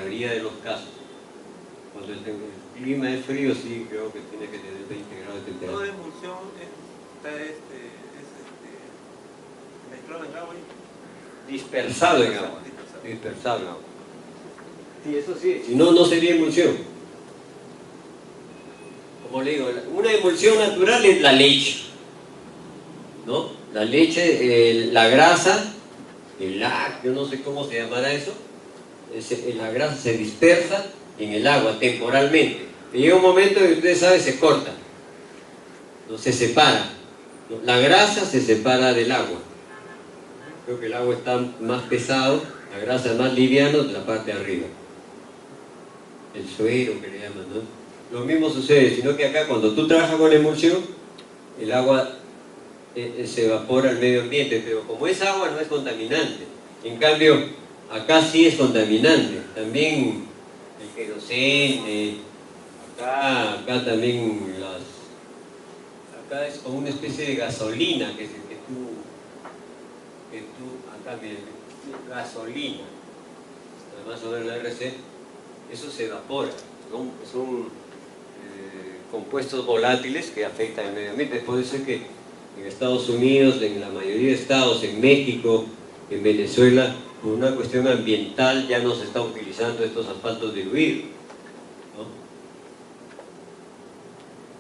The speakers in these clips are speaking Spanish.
mayoría de los casos. Cuando el clima es frío, sí, creo que tiene que tener 20 grados de temperatura. Toda emulsión está mezclado en agua y Dispersado en agua. Dispersado en agua. Sí, eso sí. Si no, no sería emulsión. Como le digo, una emulsión natural es la leche, ¿no? La leche, la grasa, el lácteo, no sé cómo se llamará eso, la grasa se dispersa en el agua temporalmente. Y llega un momento que ustedes saben, se corta, no se separa. La grasa se separa del agua. Creo que el agua está más pesado, la grasa es más liviana de la parte de arriba. El suero que le llaman, ¿no? Lo mismo sucede, sino que acá cuando tú trabajas con emulsión, el agua se evapora al medio ambiente, pero como es agua no es contaminante. En cambio, acá sí es contaminante. También el querosene, acá también acá es como una especie de gasolina que acá miren, gasolina, además sobre el RC, eso se evapora, son compuestos volátiles que afectan el medio ambiente. Puede ser que en Estados Unidos, en la mayoría de estados, en México, en Venezuela, por una cuestión ambiental ya no se está utilizando estos asfaltos diluidos, ¿no?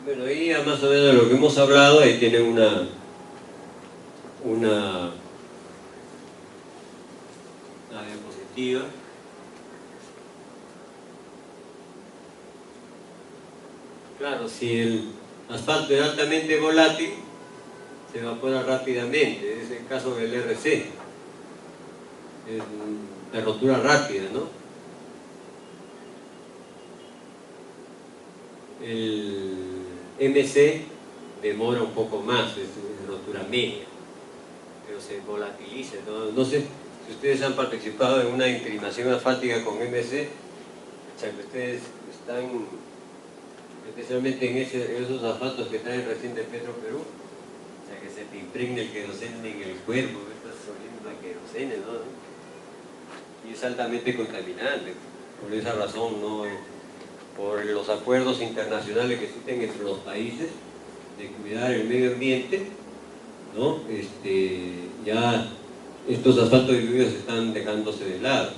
Bueno, ahí ya más o menos de lo que hemos hablado, ahí tiene una diapositiva. Claro, si el asfalto es altamente volátil, se evapora rápidamente. Es el caso del RC. Es de rotura rápida, ¿no? El MC demora un poco más, es de rotura media, pero se volatiliza. No sé si ustedes han participado en una inclinación asfáltica con MC, o sea que ustedes están especialmente en esos asfaltos que traen recién de Petro Perú, o sea que se te impregna el querosene en el cuerpo, estás oliendo a querosene, ¿no? Y es altamente contaminante. Por esa razón, ¿no? Por los acuerdos internacionales que existen entre los países de cuidar el medio ambiente, ¿no? Ya estos asfaltos diluidos están dejándose de lado.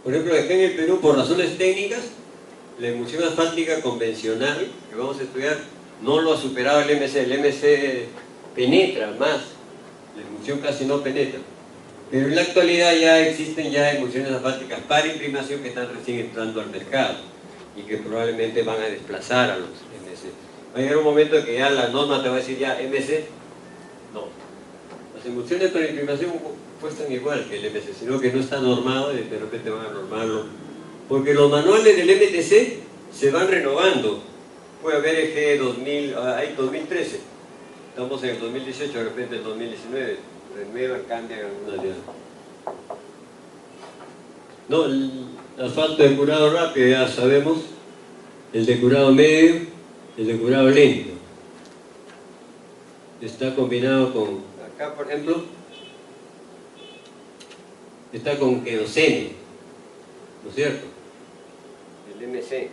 Por ejemplo, acá en el Perú, por razones técnicas, la emulsión asfáltica convencional que vamos a estudiar no lo ha superado el MC. El MC penetra más, la emulsión casi no penetra. Pero en la actualidad ya existen emulsiones asfálticas para imprimación que están recién entrando al mercado y que probablemente van a desplazar a los MC. Va a llegar un momento en que ya la norma te va a decir ya MC, no. Las emulsiones para imprimación cuestan igual que el MC, sino que no está normado y de repente van a normarlo. Porque los manuales del MTC se van renovando. Puede haber EG 2000, hay 2013, estamos en el 2018, de repente el 2019, renuevan, cambian algunas ya. No, el asfalto de curado rápido ya sabemos, el de curado medio, el de curado lento. Está combinado con, acá por ejemplo, está con querosene, ¿no es cierto? El MC,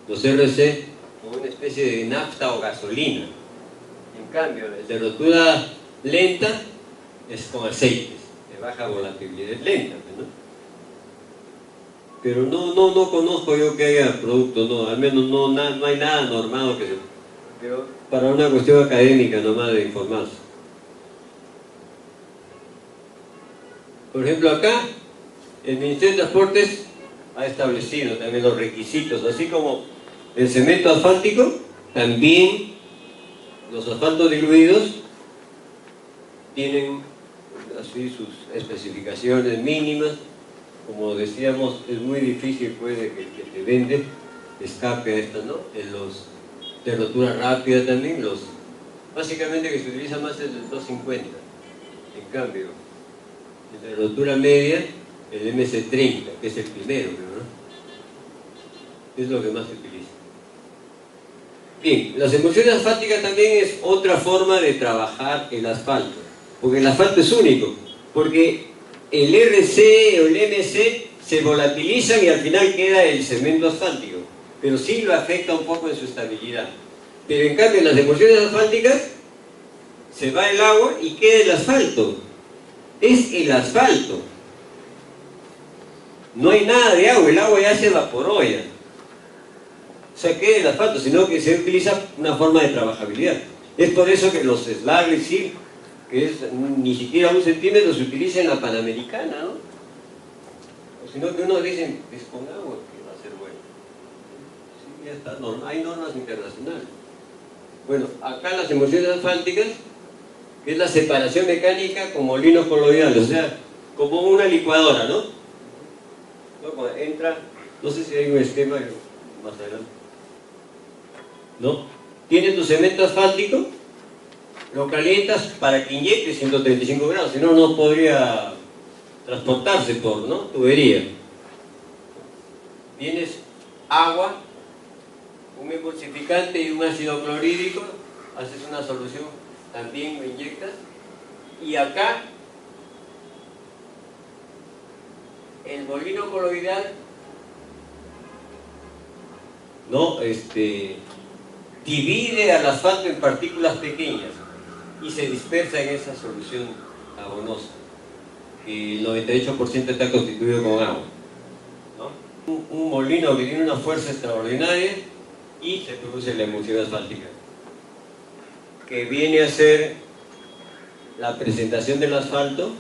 los RC como una especie de nafta o gasolina. En cambio, el de rotura lenta es con aceites, de baja volatilidad, lenta, ¿no? Pero no conozco yo que haya productos, no, al menos no hay nada normado que se... Pero para una cuestión académica nomás de informarse. Por ejemplo, acá, el Ministerio de Transportes ha establecido también los requisitos, así como el cemento asfáltico, también los asfaltos diluidos tienen así sus especificaciones mínimas. Como decíamos, es muy difícil pues, que el que te vende escape a esto, ¿no? En los de rotura rápida también, básicamente que se utiliza más es el 250. En cambio, el de rotura media, el MC30, que es el primero, ¿no? Es lo que más se utiliza. Bien, las emulsiones asfálticas también es otra forma de trabajar el asfalto, porque el asfalto es único, porque el RC o el MC se volatilizan y al final queda el cemento asfáltico, pero sí lo afecta un poco en su estabilidad. Pero en cambio en las emulsiones asfálticas se va el agua y queda el asfalto. Es el asfalto. No hay nada de agua, el agua ya se evaporó ya. O sea, queda el asfalto, sino que se utiliza una forma de trabajabilidad. Es por eso que los slag sí, que es ni siquiera 1 centímetro, se utiliza en la Panamericana, ¿no? O sino que uno dice, es con agua que va a ser bueno. Sí, ya está, no, hay normas internacionales. Bueno, acá las emulsiones asfálticas, que es la separación mecánica con molinos coloidales, o sea, como una licuadora, ¿no? Cuando entra, no sé si hay un esquema más adelante, ¿no? Tienes tu cemento asfáltico, lo calientas para que inyecte 135 grados, si no, no podría transportarse por, ¿no?, tubería. Tienes agua, un emulsificante y un ácido clorhídrico, haces una solución, también lo inyectas, y acá el molino coloidal, ¿no?, divide al asfalto en partículas pequeñas y se dispersa en esa solución abonosa, que el 98% está constituido con agua, ¿no? Un molino que tiene una fuerza extraordinaria y se produce la emulsión asfáltica, que viene a ser la presentación del asfalto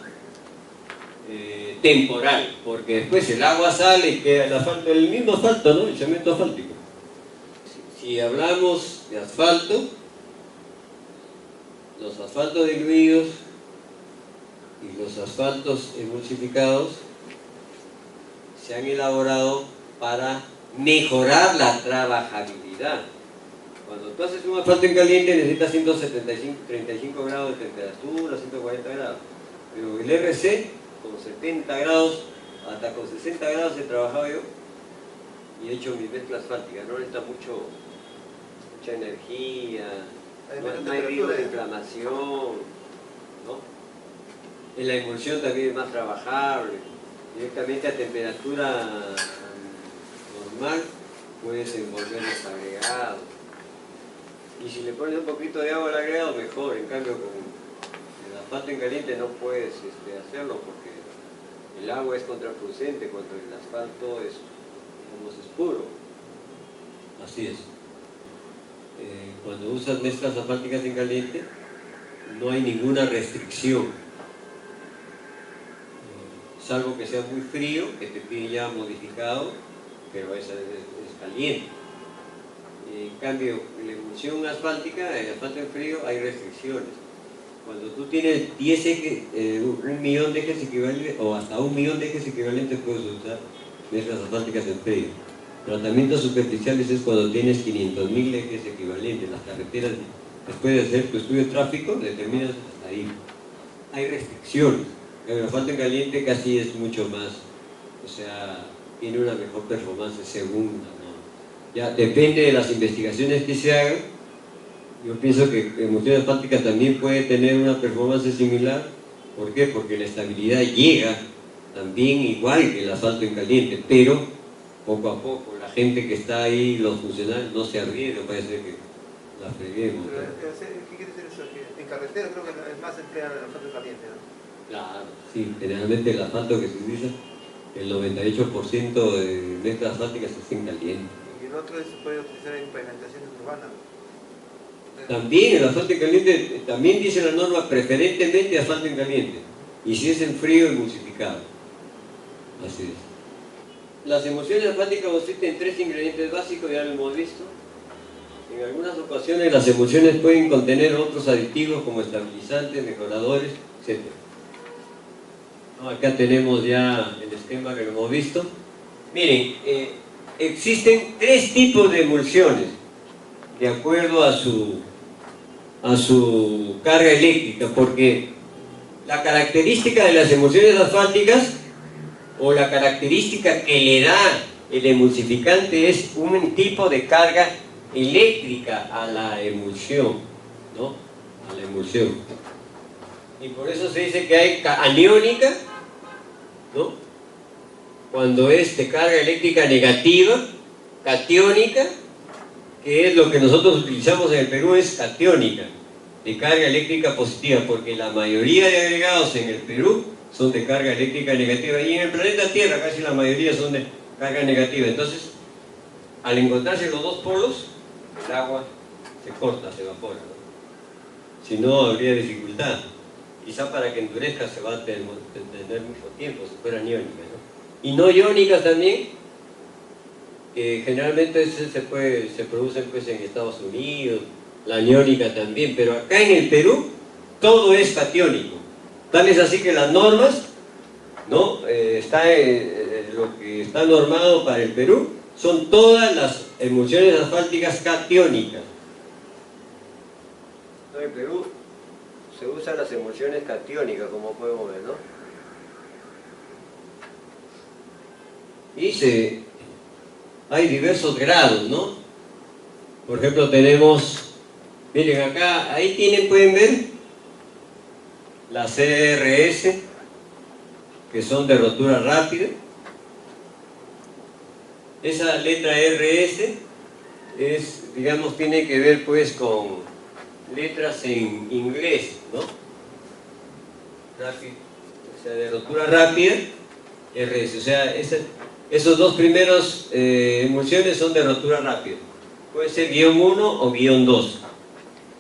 temporal, porque después el agua sale y queda el asfalto, el mismo asfalto, ¿no?, el cemento asfáltico. Si hablamos de asfalto, los asfaltos diluidos y los asfaltos emulsificados se han elaborado para mejorar la trabajabilidad. Cuando tú haces un asfalto en caliente necesitas 135 grados de temperatura, 140 grados, pero el RC con 70 grados, hasta con 60 grados he trabajado yo y he hecho mi mezcla asfáltica, no necesita mucha energía, no hay riesgo de inflamación, ¿no? En la emulsión también es más trabajable, directamente a temperatura normal puedes envolver los agregados, y si le pones un poquito de agua al agregado mejor. En cambio con el asfalto en caliente no puedes hacerlo porque el agua es contraproducente cuando el asfalto es, digamos, es puro. Así es. Cuando usas mezclas asfálticas en caliente no hay ninguna restricción, salvo que sea muy frío, que te pide ya modificado, pero esa es caliente. En cambio, en la emulsión asfáltica, en el asfalto en frío, hay restricciones. Cuando tú tienes 10 ejes, 1 millón de ejes equivalentes, o hasta 1 millón de ejes equivalentes, puedes usar mezclas asfálticas en frío. Tratamientos superficiales es cuando tienes 500.000 ejes equivalentes. Las carreteras, después de hacer tu estudio de tráfico, determinas hasta ahí. Hay restricciones. El asfalto en caliente casi es mucho más, o sea, tiene una mejor performance según, ¿no? Ya depende de las investigaciones que se hagan. Yo pienso que emulsión asfáltica también puede tener una performance similar. ¿Por qué? Porque la estabilidad llega también igual que el asfalto en caliente, pero poco a poco, la gente que está ahí, los funcionarios, no se arriesgan, parece que la freguemos. ¿Qué quiere decir eso? Que en carretera creo que es más emplea el asfalto caliente, ¿no? Claro, sí, generalmente el asfalto que se utiliza, el 98% de mezclas asfálticas es en caliente. Y el otro se puede utilizar en pavimentaciones urbanas. También el asfalto en caliente, también dice la norma, preferentemente asfalto en caliente, y si es en frío, emulsificado. Así es. Las emulsiones asfálticas consisten en 3 ingredientes básicos, ya lo hemos visto. En algunas ocasiones las emulsiones pueden contener otros aditivos como estabilizantes, mejoradores, etc. ¿No? Acá tenemos ya el esquema que lo hemos visto. Miren, existen 3 tipos de emulsiones de acuerdo a su carga eléctrica, porque la característica de las emulsiones asfálticas o la característica que le da el emulsificante es un tipo de carga eléctrica a la emulsión, ¿no? A la emulsión. Y por eso se dice que hay aniónica, ¿no? cuando es de carga eléctrica negativa, catiónica, que es lo que nosotros utilizamos en el Perú, es catiónica, de carga eléctrica positiva, porque la mayoría de agregados en el Perú son de carga eléctrica negativa, y en el planeta Tierra casi la mayoría son de carga negativa. Entonces, al encontrarse los dos polos, el agua se corta, se evapora, ¿no? Si no, habría dificultad. Quizá para que endurezca se va a tener mucho tiempo, si fueran iónicas, ¿no? Y no iónicas también, generalmente se producen pues en Estados Unidos, la aniónica también, pero acá en el Perú todo es catiónico. Tal es así que las normas, ¿no? Lo que está normado para el Perú son todas las emulsiones asfálticas catiónicas. En el Perú se usan las emulsiones catiónicas, como podemos ver, ¿no? Y hay diversos grados, ¿no? Por ejemplo, tenemos, miren acá, ahí pueden ver las CRS, que son de rotura rápida. Esa letra RS es, digamos, tiene que ver pues con letras en inglés, ¿no? Rápido, o sea, de rotura rápida, RS, o sea, esos dos primeros emulsiones son de rotura rápida. Puede ser guión 1 o guión 2.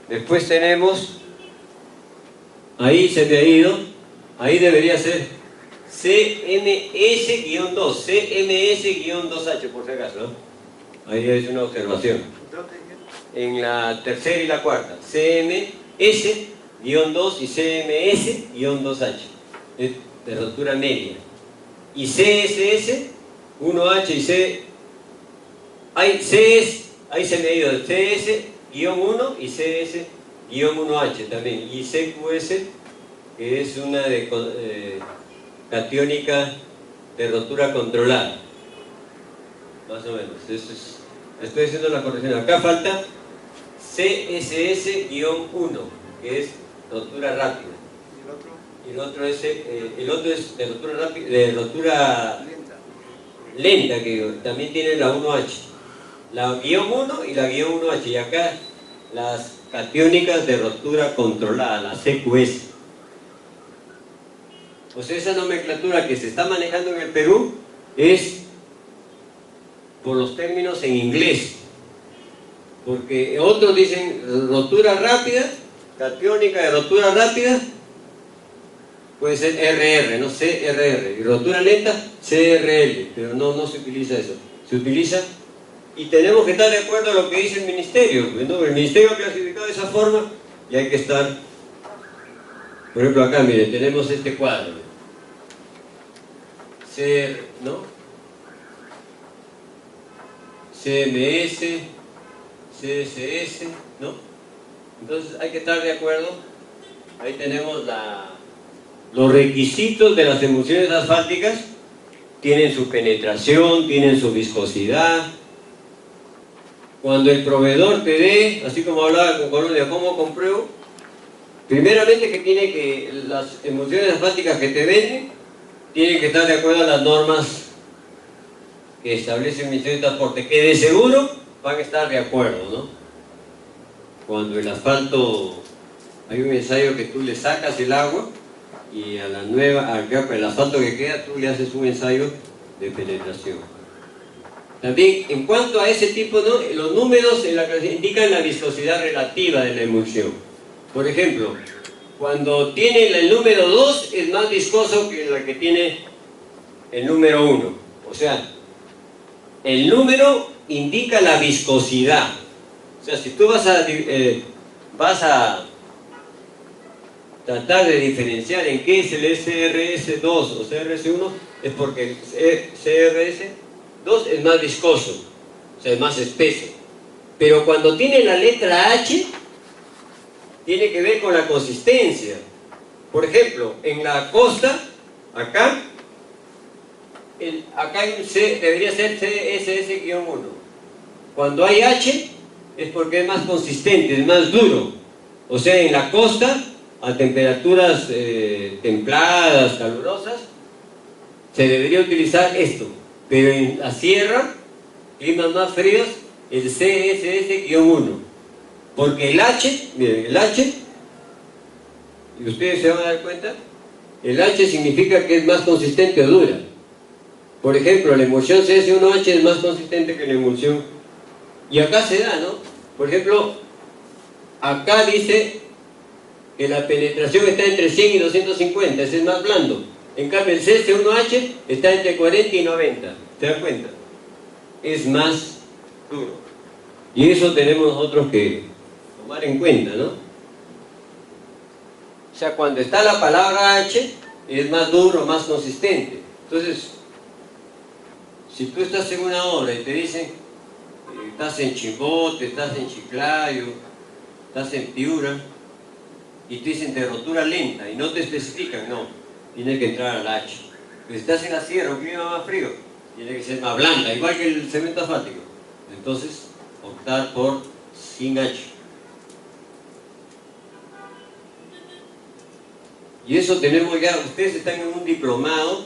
Después tenemos, ahí se me ha ido, ahí debería ser CMS-2, CMS-2H, por si acaso, ¿no? Ahí es una observación. En la tercera y la cuarta, CMS-2 y CMS-2H, es de rotura media. Y CSS, 1H y C, ahí se me ha ido el CS-1 y CS-1H también, y CQS, que es una de catiónica de rotura controlada, más o menos. Estoy haciendo la corrección. Acá falta CSS-1, que es rotura rápida. Y el otro es de rotura lenta, que también tiene la 1H. La guión 1 y la guión 1H. Y acá las catiónicas de rotura controlada, la CQS. O sea, esa nomenclatura que se está manejando en el Perú es por los términos en inglés. Porque otros dicen rotura rápida, catiónica de rotura rápida, puede ser RR, no CRR, y rotura lenta, CRL, pero no se utiliza eso. Se utiliza, y tenemos que estar de acuerdo a lo que dice el Ministerio, ¿no? El Ministerio ha clasificado de esa forma y hay que estar. Por ejemplo, acá, miren, tenemos este cuadro, ¿no? CMS, CSS, ¿no? Entonces hay que estar de acuerdo. Ahí tenemos los requisitos de las emulsiones asfálticas. Tienen su penetración, tienen su viscosidad. Cuando el proveedor te dé, así como hablaba con Colonia, ¿cómo compruebo? Primeramente que las emulsiones asfálticas que te venden tienen que estar de acuerdo a las normas que establece el Ministerio de Transporte, que de seguro van a estar de acuerdo, ¿no? Cuando el asfalto, hay un ensayo que tú le sacas el agua y a la el asfalto que queda, tú le haces un ensayo de penetración. También, en cuanto a ese tipo, ¿no? Los números indican la viscosidad relativa de la emulsión. Por ejemplo, cuando tiene el número 2 es más viscoso que la que tiene el número 1. O sea, el número indica la viscosidad. O sea, si tú vas a tratar de diferenciar en qué es el CRS2 o CRS1, es porque el CRS2 es más viscoso, o sea, es más espeso. Pero cuando tiene la letra H, tiene que ver con la consistencia. Por ejemplo, en la costa, acá hay un C, debería ser CSS-1. Cuando hay H, es porque es más consistente, es más duro. O sea, en la costa, a temperaturas templadas, calurosas, se debería utilizar esto, pero en la sierra, climas más fríos, el CSS-1, porque el H, miren, el H, y ustedes se van a dar cuenta, el H significa que es más consistente o dura. Por ejemplo, la emulsión CS1H es más consistente que la emulsión, y acá se da, ¿no? Por ejemplo, acá dice que la penetración está entre 100 y 250, ese es más blando. En cambio el CS1H está entre 40 y 90, ¿se dan cuenta? Es más duro. Y eso tenemos nosotros que tomar en cuenta, ¿no? O sea, cuando está la palabra H, es más duro, más consistente. Entonces, si tú estás en una obra y te dicen, estás en Chimbote, estás en Chiclayo, estás en Piura, y te dicen de rotura lenta, y no te especifican, no, tiene que entrar al H. Pero si estás en la sierra, un clima más frío, tiene que ser más blanda, igual que el cemento asfáltico. Entonces, optar por sin H. Y eso tenemos ya, ustedes están en un diplomado,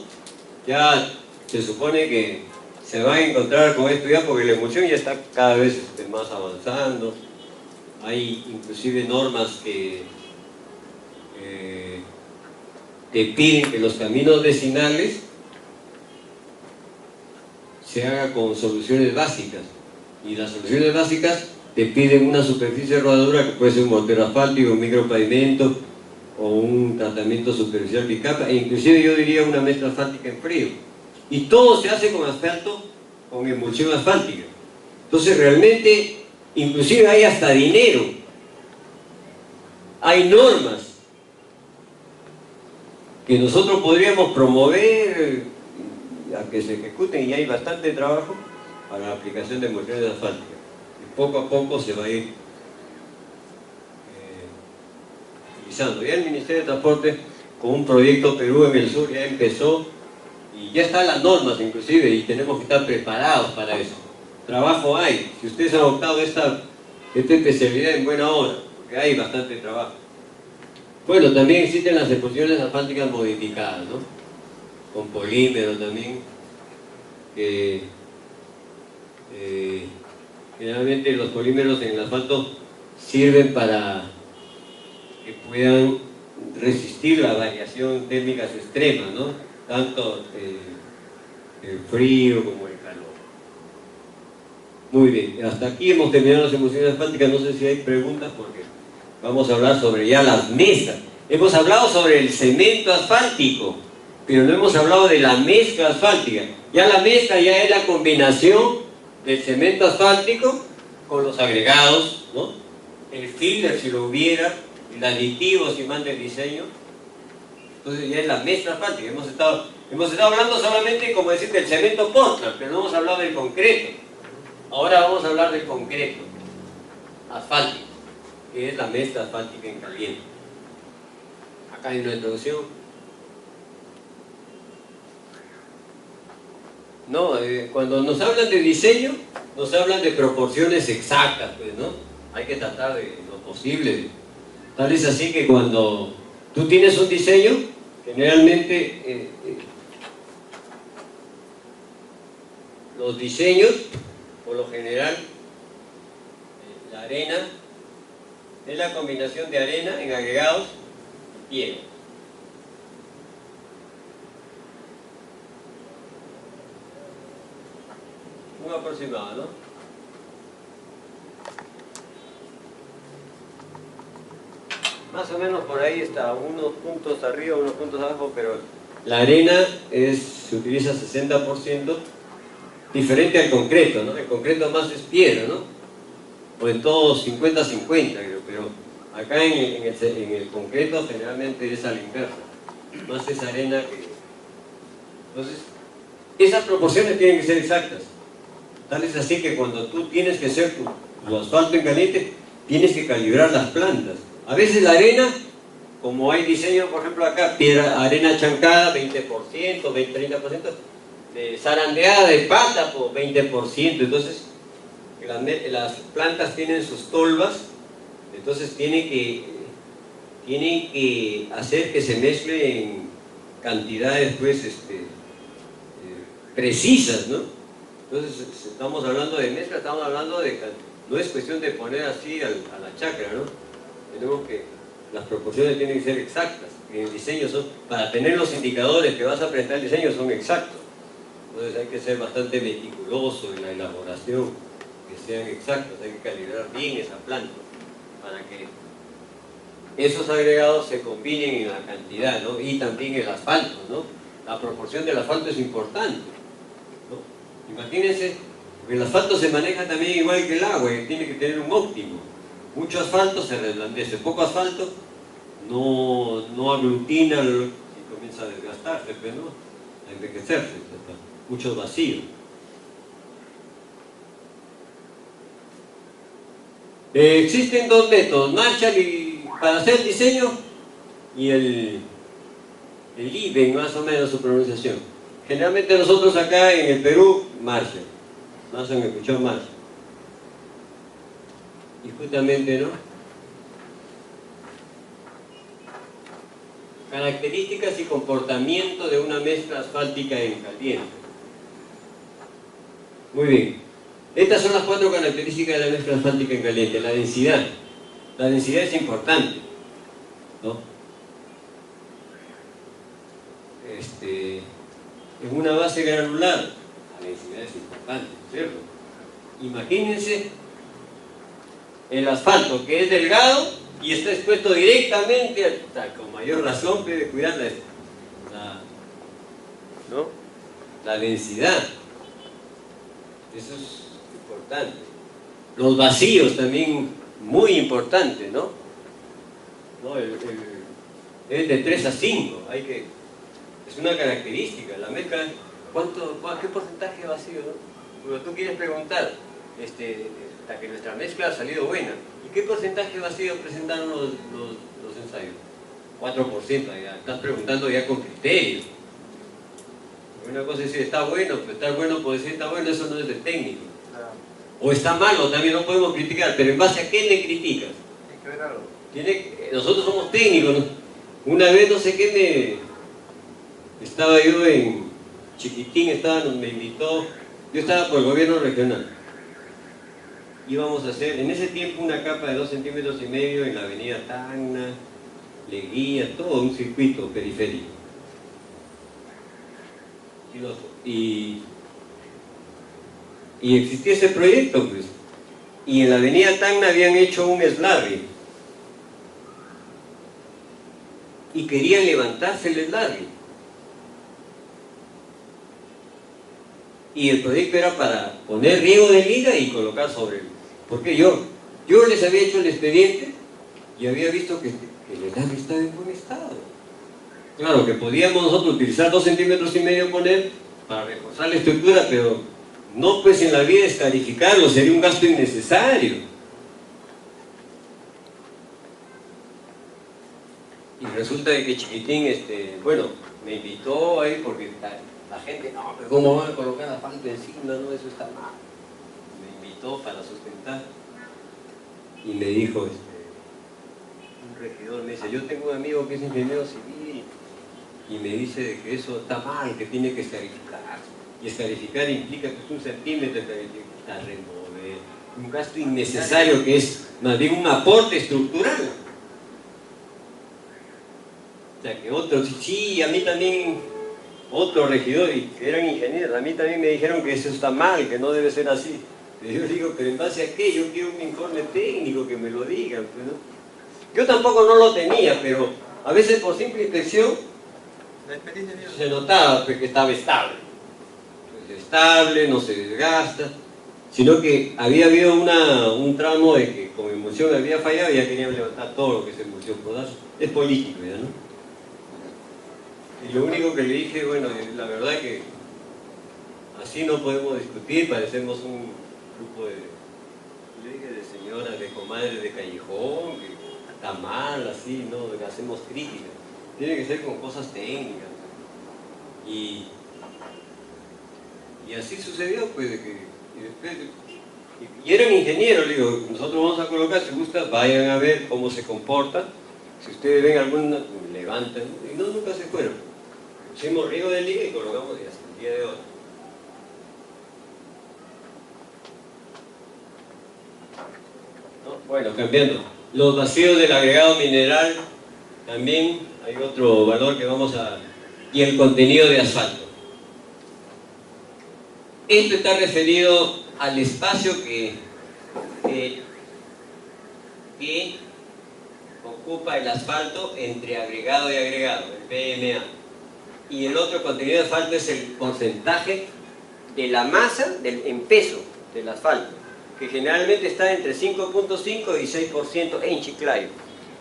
ya se supone que se van a encontrar con esto ya, porque la emulsión ya está cada vez más avanzando. Hay inclusive normas que te piden que los caminos vecinales se haga con soluciones básicas, y las soluciones básicas te piden una superficie de rodadura que puede ser un mortero asfáltico, un micropavimento o un tratamiento superficial bicapa, e inclusive yo diría una mezcla asfáltica en frío, y todo se hace con asfalto, con emulsión asfáltica. Entonces realmente inclusive hay hasta dinero, hay normas que nosotros podríamos promover a que se ejecuten, y hay bastante trabajo para la aplicación de emulsiones asfálticas. Y poco a poco se va a ir utilizando. Ya el Ministerio de Transporte, con un proyecto Perú en el Sur, ya empezó, y ya están las normas inclusive, y tenemos que estar preparados para eso. Trabajo hay, si ustedes han optado esta especialidad, en buena hora, porque hay bastante trabajo. Bueno, también existen las emulsiones asfálticas modificadas, ¿no? Con polímero también, que generalmente los polímeros en el asfalto sirven para que puedan resistir las variaciones térmicas extremas, ¿no? Tanto el frío como el calor. Muy bien, hasta aquí hemos terminado las emulsiones asfálticas. No sé si hay preguntas, porque vamos a hablar sobre ya las mezclas. Hemos hablado sobre el cemento asfáltico, pero no hemos hablado de la mezcla asfáltica. Ya la mezcla ya es la combinación del cemento asfáltico con los agregados, ¿no? El filler, si lo hubiera, el aditivo, si manda el diseño. Entonces ya es la mezcla asfáltica. Hemos estado hablando solamente, como decir, del cemento Portland, pero no hemos hablado del concreto. Ahora vamos a hablar del concreto asfáltico, que es la mezcla asfáltica en caliente. Acá hay una introducción. No, cuando nos hablan de diseño, nos hablan de proporciones exactas, pues, ¿no? Hay que tratar de lo posible. Tal es así que cuando tú tienes un diseño, generalmente los diseños, por lo general, la arena es la combinación de arena en agregados y hielo. Un aproximado, ¿no? Más o menos por ahí está, unos puntos arriba, unos puntos abajo, pero la arena se utiliza 60%, diferente al concreto, ¿no? El concreto más es piedra, ¿no? O en todos 50-50, creo, pero acá en el concreto generalmente es a la inversa, más es arena que... Entonces, esas proporciones tienen que ser exactas. Tal es así que cuando tú tienes que hacer tu asfalto en caliente, tienes que calibrar las plantas. A veces la arena, como hay diseño, por ejemplo acá, arena chancada, 20%, 20-30%, de zarandeada de pata, por 20%, entonces las plantas tienen sus tolvas, entonces tienen que hacer que se mezclen cantidades, pues, precisas, ¿no? Entonces, estamos hablando de mezcla, estamos hablando de... No es cuestión de poner así a la chacra, ¿no? Tenemos que... Las proporciones tienen que ser exactas. En el diseño son... Para tener los indicadores que vas a presentar el diseño son exactos. Entonces hay que ser bastante meticuloso en la elaboración, que sean exactos, hay que calibrar bien esa planta para que esos agregados se combinen en la cantidad, ¿no? Y también el asfalto, ¿no? La proporción del asfalto es importante, ¿no? Imagínense, el asfalto se maneja también igual que el agua, que tiene que tener un óptimo. Mucho asfalto se reblandece, poco asfalto no aglutina y comienza a desgastarse, pues, ¿no? A envejecerse, muchos vacíos. Existen dos métodos, Marshall para hacer el diseño y el IBEN, más o menos su pronunciación. Generalmente nosotros acá en el Perú, Marshall. No se han escuchado Marshall. Y justamente, ¿no? Características y comportamiento de una mezcla asfáltica en caliente. Muy bien. Estas son las 4 características de la mezcla asfáltica en caliente. La densidad. La densidad es importante, ¿no? En una base granular, la densidad es importante, ¿cierto? Imagínense el asfalto que es delgado y está expuesto directamente, con mayor razón debe cuidar la densidad. Eso es importante. Los vacíos también, muy importante, ¿no? Es de 3 a 5, es una característica, la mezcla, ¿qué porcentaje de vacío, no? Pero tú quieres preguntar, hasta que nuestra mezcla ha salido buena, ¿y qué porcentaje de vacío presentaron los ensayos? 4%, ya estás preguntando ya con criterio. Una cosa es decir, está bueno, pero estar bueno puede decir está bueno, eso no es de técnico. O está malo, también no podemos criticar, pero ¿en base a qué le criticas? Hay que ver algo. Nosotros somos técnicos, ¿no? Una vez no sé qué estaba yo en Chiquitín, me invitó, yo estaba por el gobierno regional. Íbamos a hacer, en ese tiempo, una capa de 2,5 centímetros en la avenida Tacna, Leguía, todo un circuito periférico. Y existía ese proyecto, pues. Y en la avenida Tacna habían hecho un eslave. Y querían levantarse el eslave. Y el proyecto era para poner riego de liga y colocar sobre él. Porque yo les había hecho el expediente y había visto que el eslave estaba en buen estado. Claro que podíamos nosotros utilizar 2,5 centímetros poner para reforzar la estructura, pero no pues en la vida escarificarlo, sería un gasto innecesario. Y resulta de que Chiquitín, me invitó ahí porque la gente, no, pero ¿cómo van a colocar asfalto encima? No, eso está mal. Me invitó para sustentar y me dijo, un regidor me dice, yo tengo un amigo que es ingeniero civil y me dice que eso está mal, que tiene que escarificar. Y escarificar implica que es 1 centímetro para remover, un gasto innecesario que es más bien un aporte estructural. O sea que otros, sí, a mí también, otros regidores que eran ingenieros, a mí también me dijeron que eso está mal, que no debe ser así. Pero yo digo, pero ¿en base a qué? Yo quiero un informe técnico que me lo digan, pues, ¿no? Yo tampoco no lo tenía, pero a veces por simple inspección se notaba que estaba estable. Estable, no se desgasta, sino que había habido un tramo de que como emulsión había fallado y ya querían levantar todo lo que es emulsión. Es político ya, ¿no? Y lo único que le dije, bueno, la verdad que así no podemos discutir, parecemos un grupo de señoras, de comadres de callejón, que está mal, así, ¿no? Que hacemos críticas. Tiene que ser con cosas técnicas. Y así sucedió, pues, y eran ingenieros, le digo, nosotros vamos a colocar, si gusta, vayan a ver cómo se comporta. Si ustedes ven alguna, levantan, y no, nunca se fueron. Hicimos riego de liga y colocamos y hasta el día de hoy. Bueno, cambiando. Los vacíos del agregado mineral, también hay otro valor que vamos a... Y el contenido de asfalto. Esto está referido al espacio que ocupa el asfalto entre agregado y agregado, el PMA. Y el otro contenido de asfalto es el porcentaje de la masa en peso del asfalto, que generalmente está entre 5.5 y 6% en Chiclayo.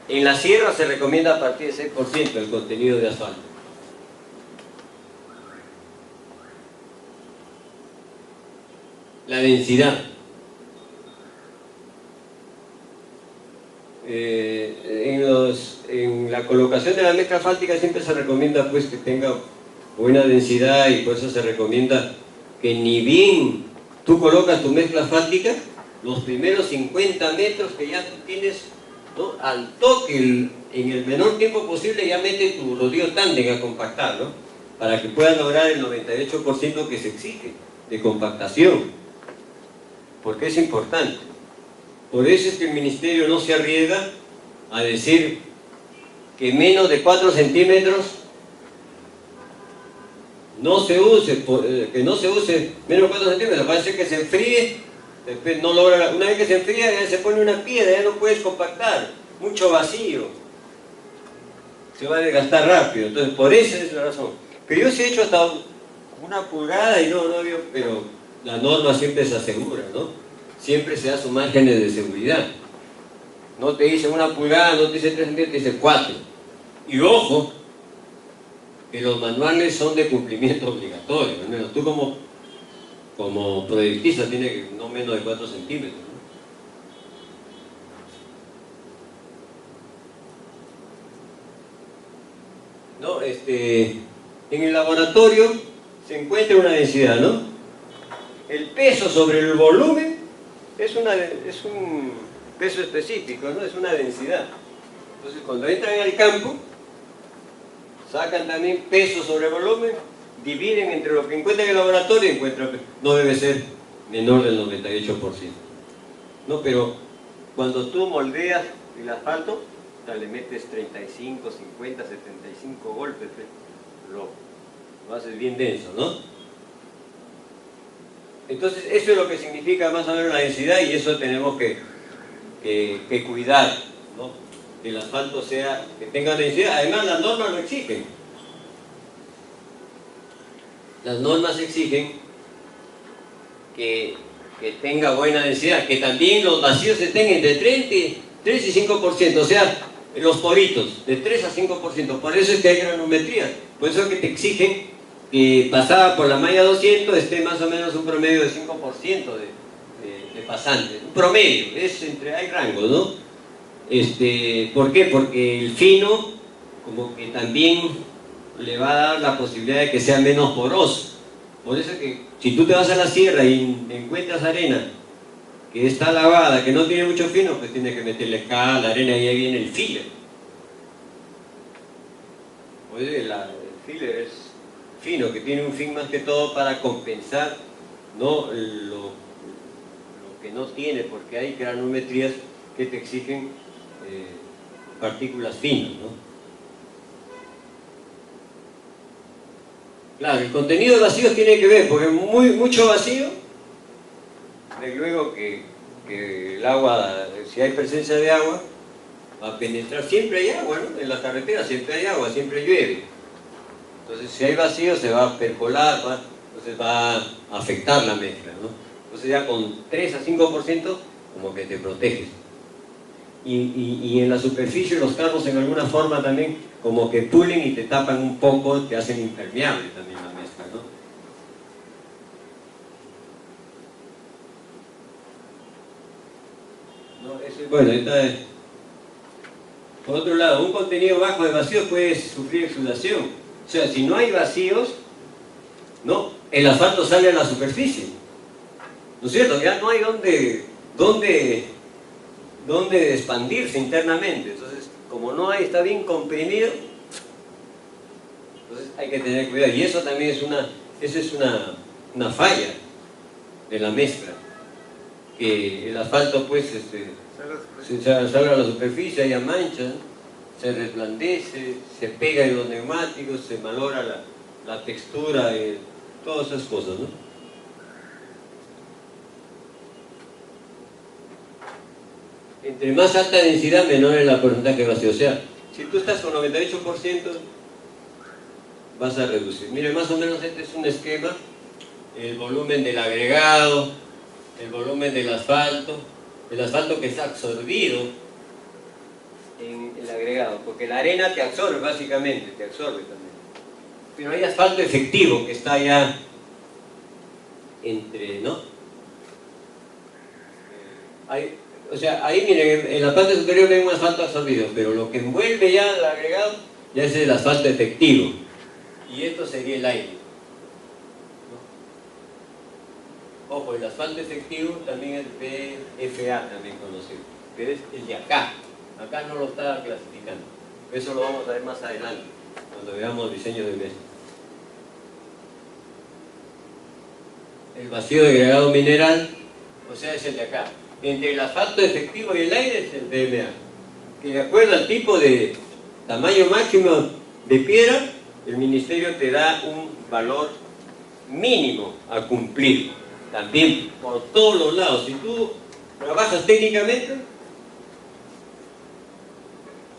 En la sierra se recomienda a partir de 6% el contenido de asfalto. La densidad. En la colocación de la mezcla asfáltica siempre se recomienda pues que tenga buena densidad, y por eso se recomienda que ni bien tú colocas tu mezcla asfáltica, los primeros 50 metros que ya tú tienes, ¿no?, al toque, en el menor tiempo posible, ya mete tu rodillo tándem a compactar, ¿no?, para que puedas lograr el 98% que se exige de compactación, porque es importante. Por eso es que el ministerio no se arriesga a decir que menos de 4 centímetros no se use, que no se use menos de 4 centímetros, parece que se enfríe, después no logra, una vez que se enfría ya se pone una piedra, ya no puedes compactar, mucho vacío, se va a desgastar rápido. Entonces por esa es la razón. Pero yo sí he hecho hasta 1 pulgada y no había, pero la norma siempre se asegura, ¿no? Siempre se da sus márgenes de seguridad. No te dice 1 pulgada, no te dice 3 centímetros, te dice 4. Y ojo, que los manuales son de cumplimiento obligatorio. Al menos tú como proyectista tienes que no menos de 4 centímetros. ¿No? En el laboratorio se encuentra una densidad, ¿no? El peso sobre el volumen es un peso específico, ¿no? Es una densidad. Entonces cuando entran al campo, sacan también peso sobre volumen, dividen entre lo que encuentran en el laboratorio y encuentran, no debe ser menor del 98%. ¿No? Pero cuando tú moldeas el asfalto, le metes 35, 50, 75 golpes, lo haces bien denso, ¿no? Entonces eso es lo que significa más o menos la densidad, y eso tenemos que cuidar, ¿no? Que el asfalto que tenga densidad. Además las normas lo exigen. Las normas exigen que tenga buena densidad, que también los vacíos estén entre 3 y 5%, o sea, los poritos, de 3 a 5%. Por eso es que hay granometría, por eso es que te exigen que pasada por la malla 200 esté más o menos un promedio de 5% de pasantes. Un promedio, hay rangos, ¿no? ¿Por qué? Porque el fino como que también le va a dar la posibilidad de que sea menos poroso. Por eso es que si tú te vas a la sierra y encuentras arena que está lavada, que no tiene mucho fino, pues tienes que meterle cal, la arena, y ahí viene el filler. Oye, el filler es fino, que tiene un fin más que todo para compensar, ¿no?, lo que no tiene, porque hay granometrías que te exigen partículas finas, ¿no? Claro, el contenido de vacíos tiene que ver, porque mucho vacío, de luego que el agua, si hay presencia de agua, va a penetrar. Siempre hay agua, ¿no? En las carreteras siempre hay agua, siempre llueve. Entonces si hay vacío se va a percolar, entonces va a afectar la mezcla, ¿no? Entonces ya con 3 a 5% como que te proteges. Y en la superficie los carros en alguna forma también como que pulen y te tapan un poco, te hacen impermeable también la mezcla, ¿no? Bueno, por otro lado, un contenido bajo de vacíos puede sufrir exudación. O sea, si no hay vacíos, ¿no?, el asfalto sale a la superficie, ¿no es cierto? Ya no hay dónde expandirse internamente. Entonces, como no hay, está bien comprimido, entonces hay que tener cuidado. Y eso también es una falla de la mezcla. que el asfalto pues salga a la superficie, haya manchas, se resplandece, se pega en los neumáticos, se malogra la textura, todas esas cosas, ¿no? Entre más alta densidad, menor es el porcentaje de vacío. O sea, si tú estás con 98%, vas a reducir. Mire, más o menos este es un esquema, el volumen del agregado, el volumen del asfalto, el asfalto que está absorbido en el agregado, porque la arena te absorbe básicamente, te absorbe también. Pero hay asfalto efectivo que está ya entre, ¿no? O sea, ahí miren, en la parte superior hay un asfalto absorbido, pero lo que envuelve ya el agregado ya es el asfalto efectivo. Y esto sería el aire, ¿no? Ojo, el asfalto efectivo también es PFA, también conocido, pero es el de acá. Acá no lo está clasificando. Eso lo vamos a ver más adelante, cuando veamos diseño de mesa. El vacío de agregado mineral, o sea, es el de acá. Entre el asfalto efectivo y el aire es el PMA, que de acuerdo al tipo de tamaño máximo de piedra, el ministerio te da un valor mínimo a cumplir, también por todos los lados. Si tú trabajas técnicamente,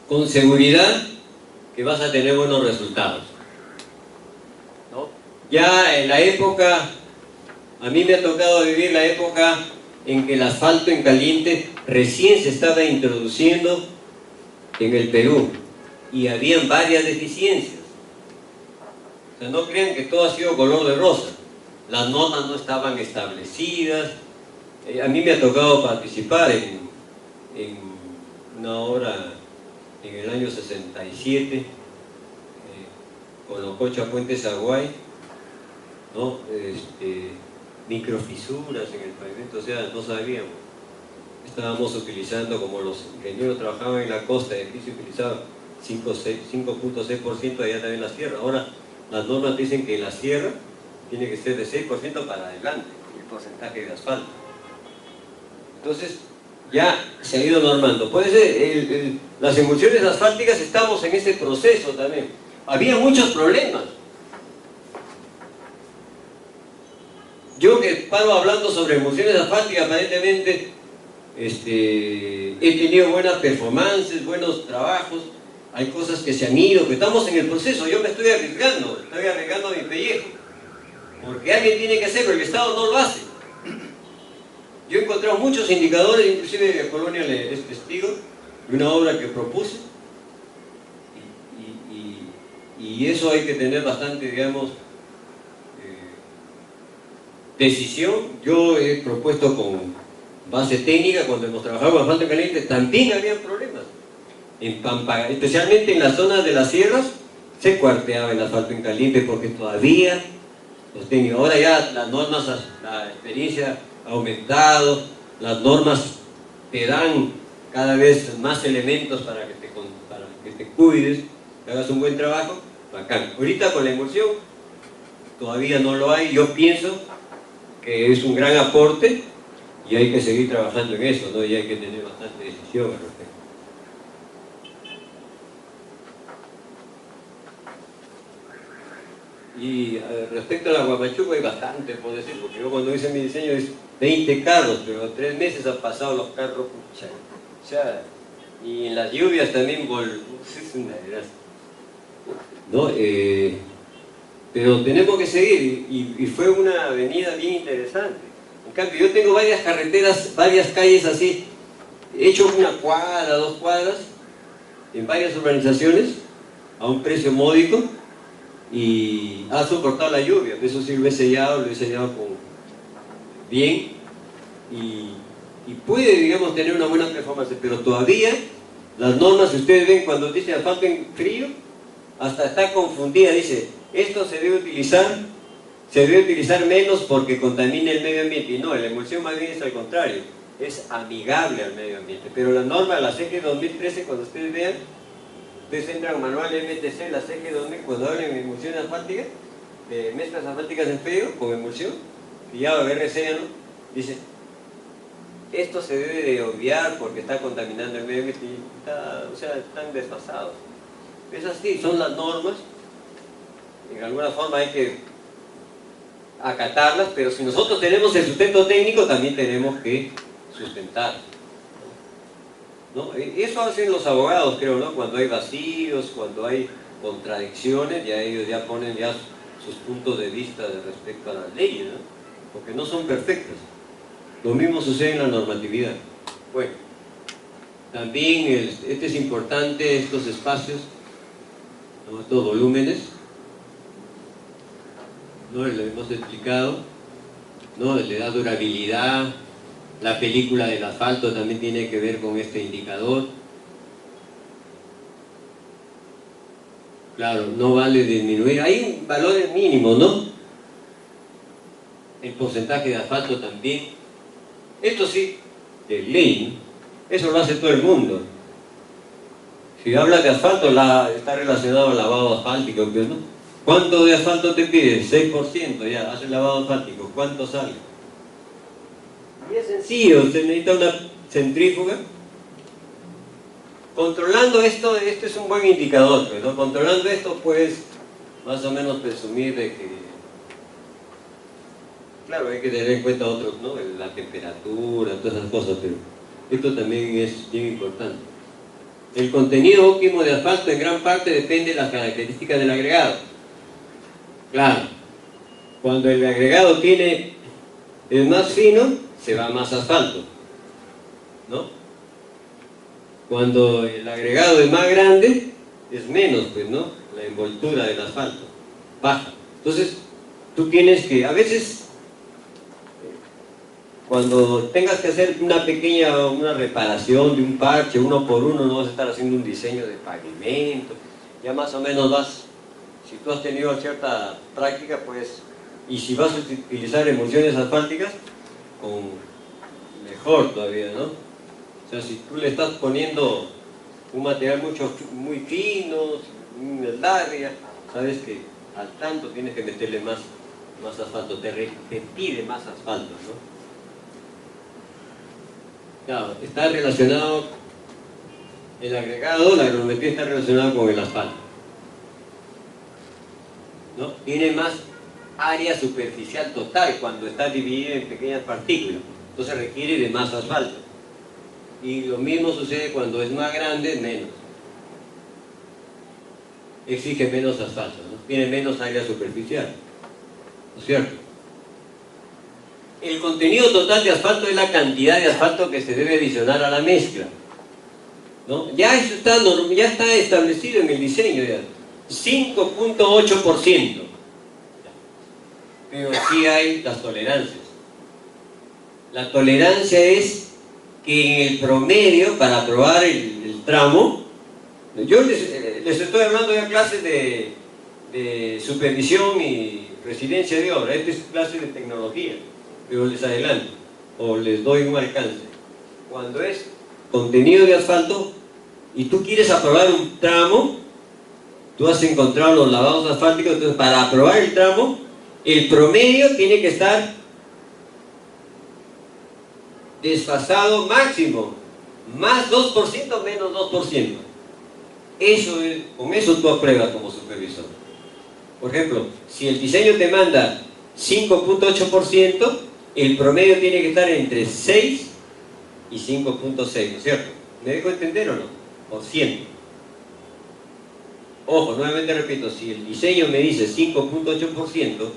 con seguridad que vas a tener buenos resultados, ¿no? Ya en la época, a mí me ha tocado vivir la época en que el asfalto en caliente recién se estaba introduciendo en el Perú y habían varias deficiencias. O sea, no crean que todo ha sido color de rosa. Las normas no estaban establecidas. A mí me ha tocado participar en una obra en el año 67 con Ococha Puente Zaguay, ¿no? Microfisuras en el pavimento, o sea, no sabíamos. Estábamos utilizando, como los ingenieros trabajaban en la costa, y aquí se utilizaba 5.6%, allá también en la sierra. Ahora las normas dicen que en la sierra tiene que ser de 6% para adelante el porcentaje de asfalto. Entonces ya se ha ido normando. Puede ser, las emulsiones asfálticas, estamos en ese proceso también. Había muchos problemas. Yo que paro hablando sobre emulsiones asfálticas, aparentemente he tenido buenas performances, buenos trabajos. Hay cosas que se han ido, que estamos en el proceso. Yo me estoy arriesgando mi pellejo, porque alguien tiene que hacerlo, el Estado no lo hace. Yo he encontrado muchos indicadores, inclusive Colonia es testigo de una obra que propuse, y eso hay que tener bastante, digamos, decisión. Yo he propuesto con base técnica, cuando hemos trabajado con asfalto caliente, también había problemas. En Pampa, especialmente en las zonas de las sierras, se cuarteaba el asfalto en caliente porque todavía los técnicos. Ahora ya las normas, la experiencia ha aumentado, las normas te dan cada vez más elementos para que te cuides, que hagas un buen trabajo, bacán. Ahorita con la emulsión todavía no lo hay. Yo pienso que es un gran aporte y hay que seguir trabajando en eso, ¿no? Y hay que tener bastante decisión al respecto. Y respecto a la Guamachuco hay bastante por decir, porque yo cuando hice mi diseño es 20 carros, pero en 3 meses han pasado los carros, pucha, o sea, y en las lluvias también es una desgracia, ¿no? Pero tenemos que seguir, y fue una avenida bien interesante. En cambio, yo tengo varias carreteras, varias calles así, he hecho 1 cuadra, 2 cuadras, en varias urbanizaciones, a un precio módico, y ha soportado la lluvia. Eso sí lo he sellado bien, y puede, digamos, tener una buena performance, pero todavía las normas, si ustedes ven, cuando dice asfalto en frío, hasta está confundida, dice, esto se debe utilizar menos porque contamina el medio ambiente, y no, la emulsión más bien es al contrario, es amigable al medio ambiente. Pero la norma, la CG 2013, cuando ustedes vean, ustedes entran al manual MTC, la CG 2000, cuando hablan de emulsiones asfálticas, de mezclas asfálticas en frío con emulsión, y ya va a ver reseña, ¿no? Dice, esto se debe de obviar porque está contaminando el medio ambiente, o sea, están desfasados. Es así, son las normas, en alguna forma hay que acatarlas, pero si nosotros tenemos el sustento técnico, también tenemos que sustentar, ¿no? Eso hacen los abogados, creo, ¿no? Cuando hay vacíos, cuando hay contradicciones, ya ellos ya ponen ya sus puntos de vista respecto a las leyes, ¿no? Porque no son perfectas. Lo mismo sucede en la normatividad. Bueno, también este es importante, estos espacios, ¿no? Estos volúmenes, ¿no? Lo hemos explicado, ¿no? Le da durabilidad. La película del asfalto también tiene que ver con este indicador. Claro, no vale disminuir. Hay valores mínimos, ¿no? El porcentaje de asfalto también. Esto sí, de ley, ¿no? Eso lo hace todo el mundo. Si hablas de asfalto, está relacionado al lavado asfáltico, ¿no? ¿Cuánto de asfalto te pide? 6%, ya, hace el lavado asfáltico. ¿Cuánto sale? Y es sencillo, usted necesita una centrífuga. Controlando esto, este es un buen indicador, ¿no? Controlando esto, puedes más o menos presumir de que, claro, hay que tener en cuenta otros, ¿no? La temperatura, todas esas cosas, pero esto también es bien importante. El contenido óptimo de asfalto en gran parte depende de las características del agregado. Claro, cuando el agregado es más fino, se va más asfalto, ¿no? Cuando el agregado es más grande, es menos, pues, ¿no? La envoltura del asfalto baja. Entonces, tú tienes que, a veces, cuando tengas que hacer una reparación de un parche, uno por uno, no vas a estar haciendo un diseño de pavimento, ya más o menos si tú has tenido cierta práctica, pues, y si vas a utilizar emulsiones asfálticas, mejor todavía, ¿no? O sea, si tú le estás poniendo un material muy fino, una eslarria, sabes que al tanto tienes que meterle más asfalto, te pide más asfalto, ¿no? Claro, está relacionado, el agregado, la granulometría está relacionada con el asfalto, ¿no? Tiene más área superficial total cuando está dividida en pequeñas partículas, entonces requiere de más asfalto. Y lo mismo sucede cuando es más grande, menos. Exige menos asfalto, ¿no? Tiene menos área superficial, ¿no es cierto? El contenido total de asfalto es la cantidad de asfalto que se debe adicionar a la mezcla, ¿no? Ya está establecido en el diseño, ya 5.8%. Pero sí hay las tolerancias. La tolerancia es que en el promedio, para aprobar el tramo, yo les estoy hablando de clases de supervisión y residencia de obra, esta es clase de tecnología, pero les adelanto, o les doy un alcance. Cuando es contenido de asfalto, y tú quieres aprobar un tramo, tú has encontrado los lavados asfálticos, entonces para aprobar el tramo, el promedio tiene que estar desfasado máximo, más 2%, menos 2%. Con eso tú apruebas como supervisor. Por ejemplo, si el diseño te manda 5.8%, el promedio tiene que estar entre 6 y 5.6, ¿no es cierto? ¿Me dejo entender o no? Por 100. Ojo, nuevamente repito, si el diseño me dice 5.8%,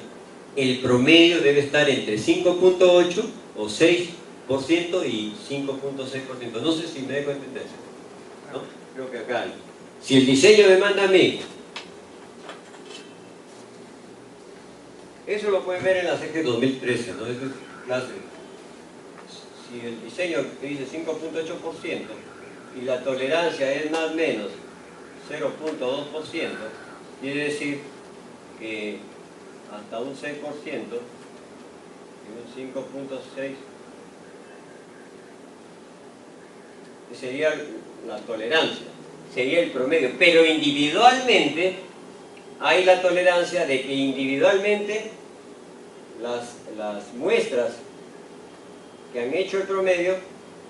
el promedio debe estar entre 5.8 o 6% y 5.6%. No sé si me dejo entender, ¿no? Creo que acá hay. Si el diseño me manda a mí, eso lo pueden ver en la CG 2013, ¿no? Esa es clase. Si el diseño te dice 5.8% y la tolerancia es más o menos 0.2%, quiere decir que hasta un 6% y un 5.6% sería la tolerancia, sería el promedio, pero individualmente hay la tolerancia de que individualmente las muestras que han hecho el promedio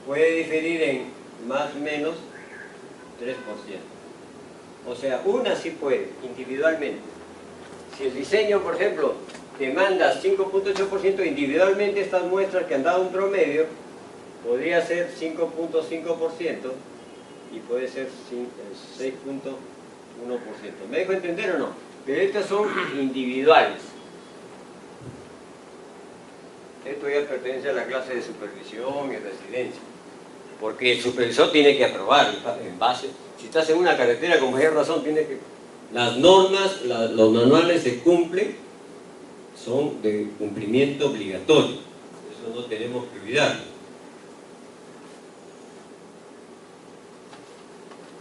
puede diferir en más o menos 3%. O sea, una sí puede, individualmente. Si el diseño, por ejemplo, te manda 5.8%, individualmente estas muestras que han dado un promedio, podría ser 5.5% y puede ser 6.1%. ¿Me dejo entender o no? Pero estas son individuales. Esto ya pertenece a la clase de supervisión y residencia. Porque el supervisor tiene que aprobar en base. Si estás en una carretera, con mayor razón, tiene que... Las normas, los manuales se cumplen, son de cumplimiento obligatorio. Eso no tenemos que olvidar.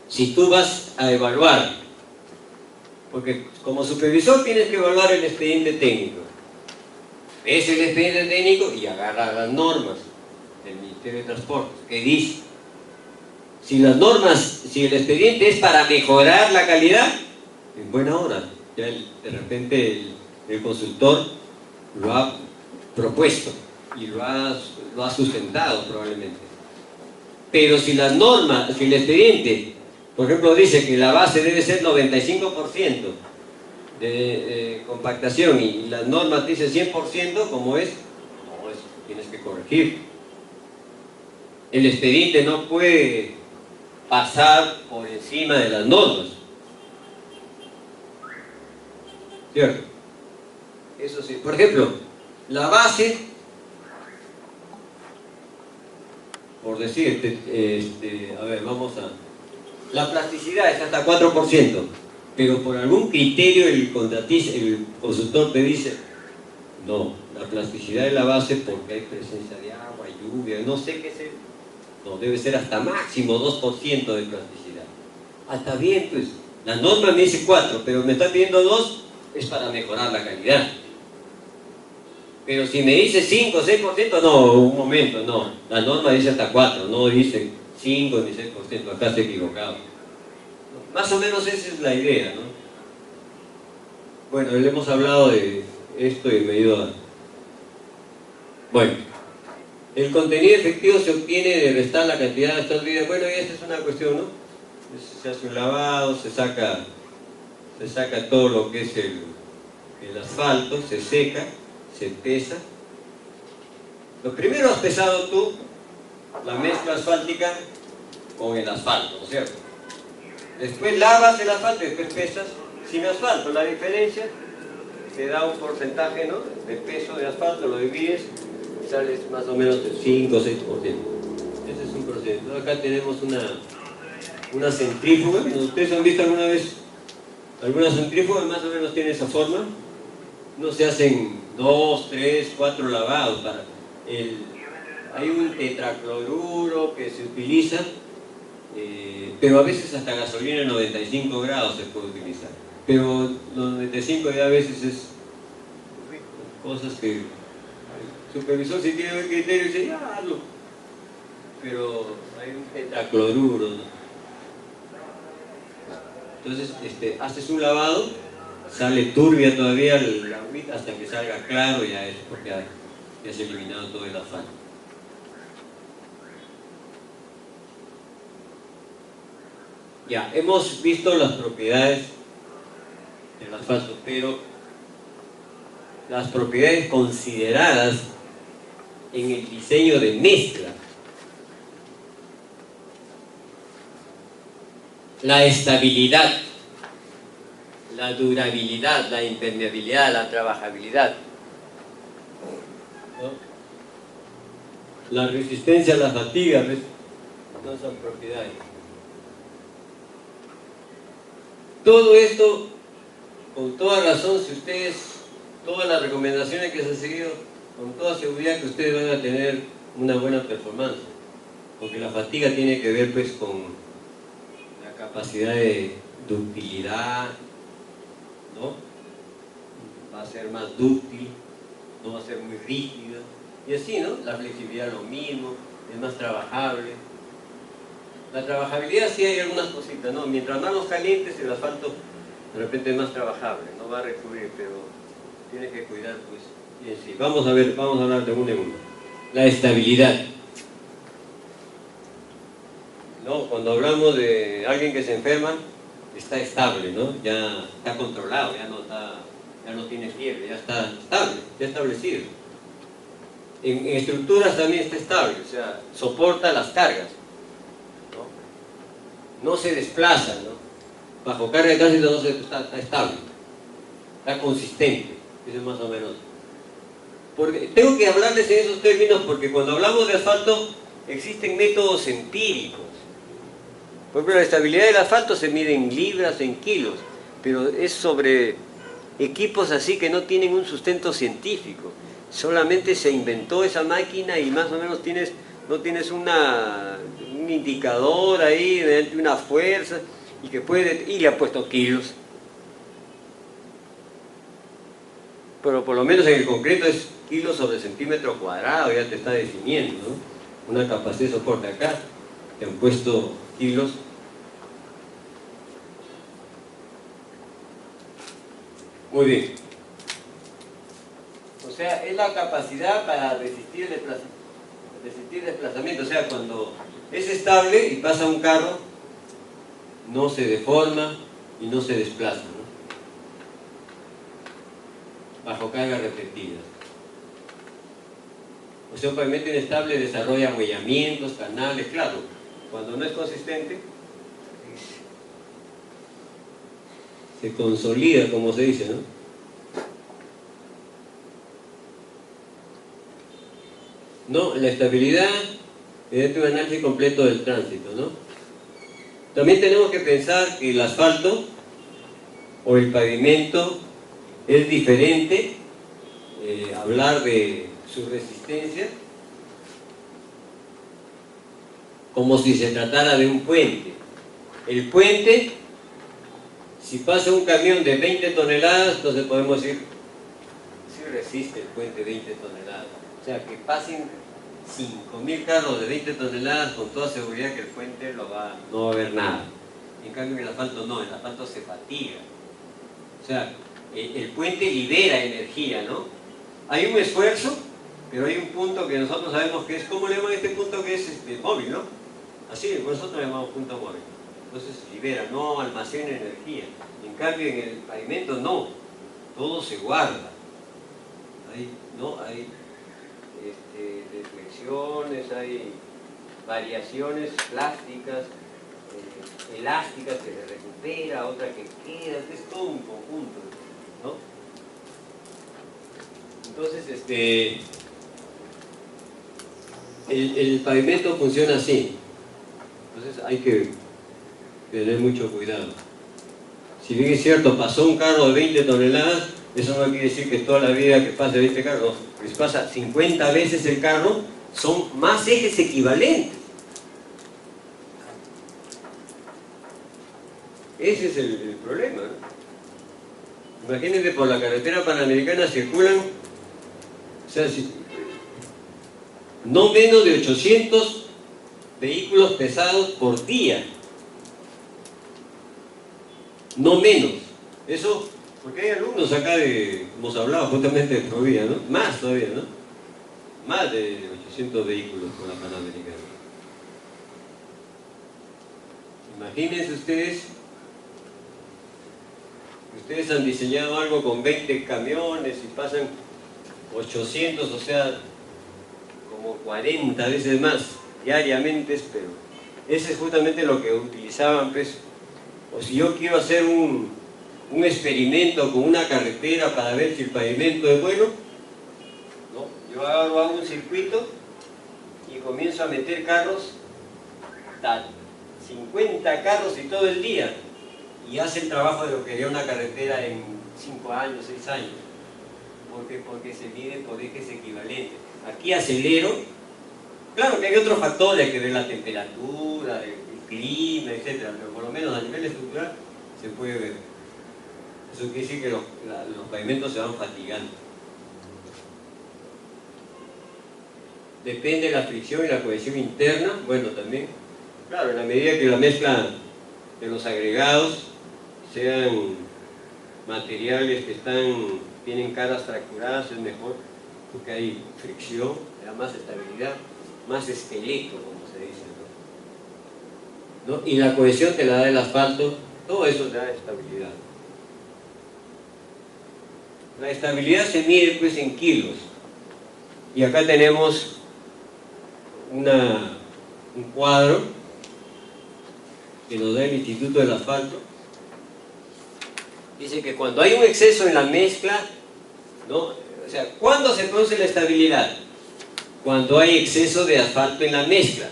Si tú vas a evaluar, porque como supervisor tienes que evaluar el expediente técnico, ves el expediente técnico y agarra las normas del Ministerio de Transportes, que dice, si las normas, si el expediente es para mejorar la calidad, en buena hora, ya de repente el consultor lo ha propuesto y lo ha sustentado probablemente. Pero si las normas, si el expediente, por ejemplo, dice que la base debe ser 95% de compactación y las normas dicen 100%, como es, no, eso tienes que corregir. El expediente no puede pasar por encima de las normas. ¿Cierto? Eso sí. Por ejemplo, la base, por decirte, a ver, vamos a... La plasticidad es hasta 4%, pero por algún criterio el contratista, el consultor te dice, no, la plasticidad de la base porque hay presencia de agua, lluvia, no sé qué sé. No, debe ser hasta máximo 2% de plasticidad. Está bien, pues, la norma me dice 4, pero me está pidiendo 2, es para mejorar la calidad. Pero si me dice 5 o 6%, no, un momento, no. La norma dice hasta 4, no dice 5 ni 6%, acá estoy equivocado. Más o menos esa es la idea, ¿no? Bueno, le hemos hablado de esto y me he ido a... Bueno, el contenido efectivo se obtiene de restar la cantidad de estas vidas. Bueno, y esta es una cuestión, ¿no? Se hace un lavado, se saca todo lo que es el asfalto, se seca, se pesa. Lo primero has pesado tú la mezcla asfáltica con el asfalto, ¿no es cierto? Después lavas el asfalto y después pesas sin asfalto. La diferencia te da un porcentaje, ¿no?, de peso de asfalto, lo divides y sales más o menos de 5 o 6%. Ese es un procedimiento. Acá tenemos una centrífuga. ¿Ustedes han visto alguna vez alguna centrífuga? Más o menos tiene esa forma. No se hacen 2, 3, 4 lavados. Hay un tetracloruro que se utiliza, pero a veces hasta gasolina en 95 grados se puede utilizar. Pero los 95 ya a veces es cosas que el supervisor, si tiene un criterio, dice, ya hazlo. Pero hay un tetracloruro, ¿no? Entonces haces un lavado, sale turbia todavía la agüita hasta que salga claro, ya es porque ya se ha eliminado todo el asfalto. Ya, hemos visto las propiedades del asfalto, pero las propiedades consideradas en el diseño de mezcla. La estabilidad, la durabilidad, la impermeabilidad, la trabajabilidad, ¿no? La resistencia a la fatiga, ¿ves? No son propiedades. Todo esto, con toda razón, si ustedes, todas las recomendaciones que se han seguido, con toda seguridad que ustedes van a tener una buena performance, porque la fatiga tiene que ver pues con la capacidad de ductilidad, ¿no? Va a ser más dúctil, no va a ser muy rígida, y así, ¿no? La flexibilidad lo mismo, es más trabajable. La trabajabilidad sí hay algunas cositas, ¿no? Mientras más los calientes, el asfalto de repente es más trabajable, no va a recubrir, pero tiene que cuidar, pues, y en sí. Vamos a hablar de uno en uno. la estabilidad. ¿No? Cuando hablamos de alguien que se enferma, está estable, ¿no? Ya está controlado, ya no tiene fiebre, ya está estable, ya establecido. En estructuras también está estable, o sea, soporta las cargas, ¿no? No se desplaza, ¿no? Bajo carga de tránsito no está estable, está consistente, eso es más o menos. Porque, tengo que hablarles en esos términos porque cuando hablamos de asfalto existen métodos empíricos. Por ejemplo, la estabilidad del asfalto se mide en libras, en kilos, pero es sobre equipos así que no tienen un sustento científico. Solamente se inventó esa máquina y más o menos no tienes un indicador ahí, de una fuerza, y le ha puesto kilos. Pero por lo menos en el concreto es kilos sobre centímetro cuadrado, ya te está definiendo, ¿no? Una capacidad de soporte. Acá te han puesto kilos. Muy bien. O sea, es la capacidad para resistir desplazamiento. O sea, cuando es estable y pasa un carro, no se deforma y no se desplaza, ¿no? Bajo cargas repetidas. O sea, un pavimento inestable desarrolla huellamientos, canales, claro. Cuando no es consistente, se consolida, como se dice, ¿no? No, la estabilidad es un análisis completo del tránsito, ¿no? También tenemos que pensar que el asfalto o el pavimento es diferente, hablar de su resistencia como si se tratara de un puente. El puente, si pasa un camión de 20 toneladas, entonces podemos decir, sí resiste el puente 20 toneladas. O sea, que pasen 5.000 carros de 20 toneladas, con toda seguridad que el puente no va a haber nada. En cambio en el asfalto no, el asfalto se fatiga. O sea, el puente libera energía, ¿no? Hay un esfuerzo, pero hay un punto que nosotros sabemos que es, ¿cómo le llaman este punto que es móvil, ¿no? Así, nosotros le llamamos punto móvil. Entonces libera, no almacena energía. En cambio en el pavimento no, todo se guarda. Hay deflexiones, hay variaciones plásticas, elásticas que se recupera, otra que queda, es todo un conjunto, ¿no? Entonces, el pavimento funciona así. Entonces hay que tener mucho cuidado. Si bien es cierto, pasó un carro de 20 toneladas, eso no quiere decir que toda la vida que pase 20 carros, no. Si pasa 50 veces el carro, son más ejes equivalentes. Ese es el problema, ¿no? Imagínense, por la carretera panamericana circulan, o sea, no menos de 800 vehículos pesados por día. No menos. Eso, porque hay alumnos acá hemos hablado justamente de Provía, ¿no? Más todavía, ¿no? Más de 800 vehículos por la panamericana. Imagínense ustedes han diseñado algo con 20 camiones y pasan 800, o sea, como 40 veces más diariamente, pero ese es justamente lo que utilizaban, pues. O si yo quiero hacer un experimento con una carretera para ver si el pavimento es bueno, ¿no? Yo hago un circuito y comienzo a meter carros, 50 carros y todo el día, y hace el trabajo de lo que haría una carretera en 5 años, 6 años, porque se mide por ejes equivalentes. Aquí acelero, claro que hay otros factores, hay que ver la temperatura, el clima, etc., pero por lo menos a nivel estructural se puede ver. Eso quiere decir que los pavimentos se van fatigando. Depende de la fricción y la cohesión interna, bueno, también, claro, en la medida que la mezcla de los agregados sean materiales que tienen caras fracturadas, es mejor, porque hay fricción, da más estabilidad, más esqueleto, como se dice, ¿no? Y la cohesión te la da el asfalto, todo eso te da estabilidad. La estabilidad se mide pues en kilos. Y acá tenemos un cuadro que nos da el Instituto del Asfalto. Dice que cuando hay un exceso en la mezcla, ¿no? O sea, ¿cuándo se produce la estabilidad? Cuando hay exceso de asfalto en la mezcla.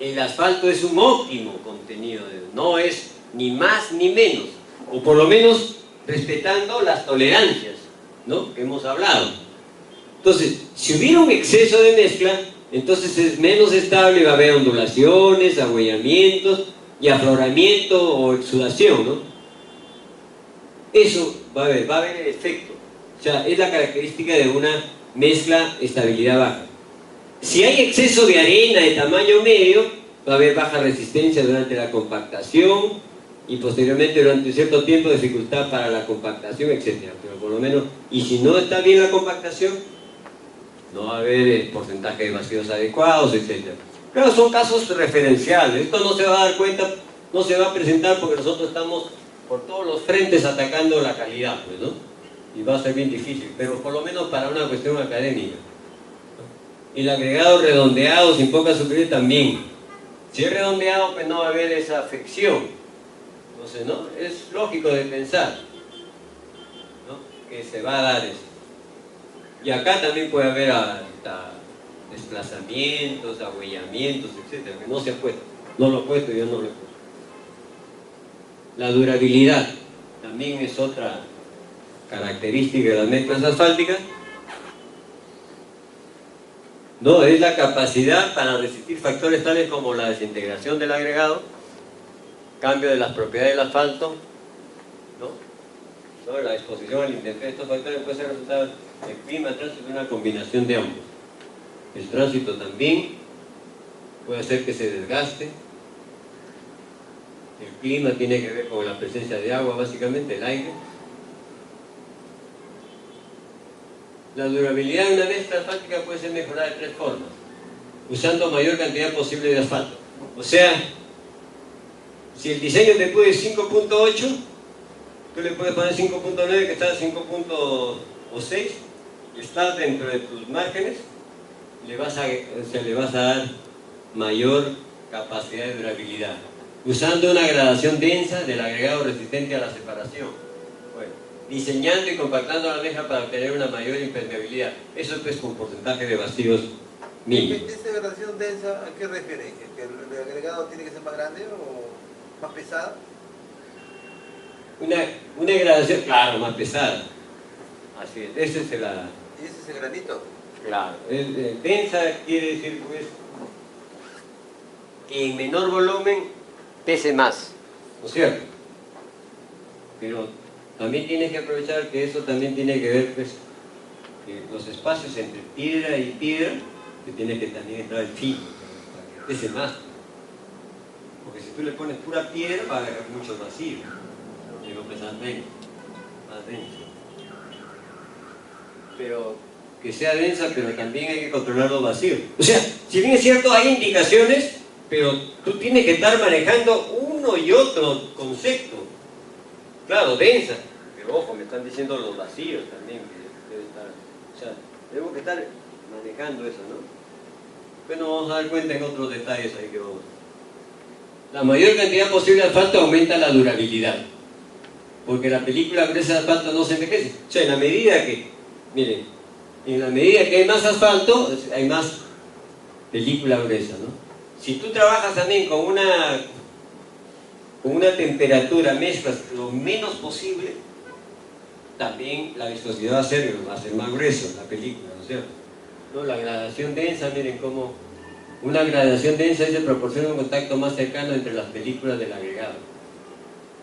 El asfalto es un óptimo contenido, no es ni más ni menos, o por lo menos respetando las tolerancias, ¿no?, que hemos hablado. Entonces, si hubiera un exceso de mezcla, entonces es menos estable, va a haber ondulaciones, agüellamientos y afloramiento o exudación, ¿no? Eso va a haber el efecto. O sea, es la característica de una mezcla estabilidad baja. Si hay exceso de arena de tamaño medio, va a haber baja resistencia durante la compactación y posteriormente durante un cierto tiempo dificultad para la compactación, etc. Pero por lo menos, y si no está bien la compactación, no va a haber el porcentaje de vacíos adecuados, etc. Claro, son casos referenciales. Esto no se va a dar cuenta, no se va a presentar porque nosotros estamos por todos los frentes atacando la calidad, pues, ¿no? Y va a ser bien difícil, pero por lo menos para una cuestión académica. El agregado redondeado sin poca superficie también. Si es redondeado, pues no va a haber esa fricción. Entonces, ¿no? Es lógico de pensar, ¿no?, que se va a dar eso. Y acá también puede haber hasta desplazamientos, agüellamientos, etcétera, que no se ha puesto. No lo he puesto, yo no lo he puesto. La durabilidad también es otra característica de las mezclas asfálticas. No, es la capacidad para resistir factores tales como la desintegración del agregado, cambio de las propiedades del asfalto, ¿no? La exposición al intemperie de estos factores puede ser resultado del clima, el tránsito, de una combinación de ambos. El tránsito también puede hacer que se desgaste. El clima tiene que ver con la presencia de agua, básicamente, el aire. La durabilidad de una mezcla asfáltica puede ser mejorada de 3 formas. Usando mayor cantidad posible de asfalto. O sea, si el diseño te pide 5.8, tú le puedes poner 5.9 que está a 5.6, estás dentro de tus márgenes, le vas a dar mayor capacidad de durabilidad. Usando una gradación densa del agregado resistente a la separación. Bueno, diseñando y compactando la mezcla para obtener una mayor impermeabilidad. Eso es con porcentaje de vacíos mínimos. ¿Esta gradación densa a qué refiere? ¿Que el agregado tiene que ser más grande o más pesado? Una gradación, claro, más pesada. Así es, ese es el... ¿Y ese es el granito? Claro, densa quiere decir pues que en menor volumen pese más, ¿no es cierto? Pero también tienes que aprovechar que eso también tiene que ver pues que los espacios entre piedra y piedra, que tiene que también entrar el filo para que pese más. Porque si tú le pones pura piedra va a dejar muchos vacíos. Digo, pesar menos, más denso. Pero que sea densa, pero también hay que controlar los vacíos. O sea, si bien es cierto, hay indicaciones, pero tú tienes que estar manejando uno y otro concepto. Claro, densa, pero ojo, me están diciendo los vacíos también, que debe estar. O sea, tenemos que estar manejando eso, ¿no? Bueno, vamos a dar cuenta en otros detalles ahí que vamos. La mayor cantidad posible de asfalto aumenta la durabilidad. Porque la película gruesa de asfalto no se envejece. O sea, en la medida que, miren, en la medida que hay más asfalto, hay más película gruesa, ¿no? Si tú trabajas también con una temperatura, mezclas lo menos posible, también la viscosidad va a ser más grueso, la película, ¿no es cierto? ¿No? La gradación densa, miren cómo una gradación densa se proporciona un contacto más cercano entre las películas del agregado,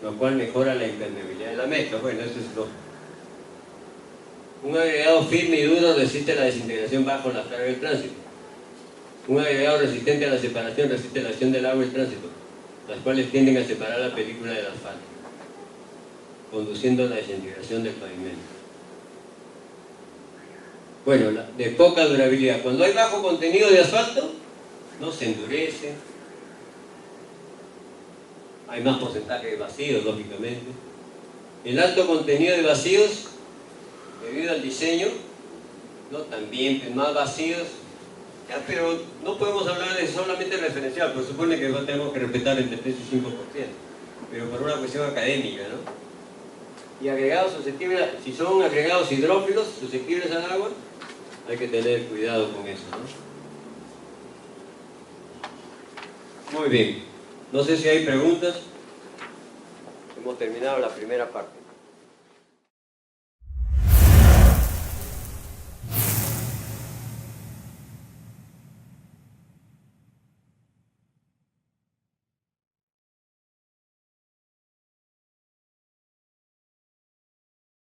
lo cual mejora la impermeabilidad de la mezcla. Bueno, eso es lógico. Un agregado firme y duro resiste la desintegración bajo la carga del tránsito. Un agregado resistente a la separación resiste la acción del agua y el tránsito, las cuales tienden a separar la película del asfalto, conduciendo a la desintegración del pavimento. Bueno, de poca durabilidad. Cuando hay bajo contenido de asfalto, no se endurece. Hay más porcentaje de vacíos, lógicamente. El alto contenido de vacíos, debido al diseño, ¿no? También pues, más vacíos. Ya, pero no podemos hablar de solamente referencial, pues supone que tenemos que respetar entre 3 y 5%, pero por una cuestión académica, ¿no? Y agregados susceptibles, si son agregados hidrófilos susceptibles al agua, hay que tener cuidado con eso, ¿no? Muy bien, no sé si hay preguntas. Hemos terminado la primera parte.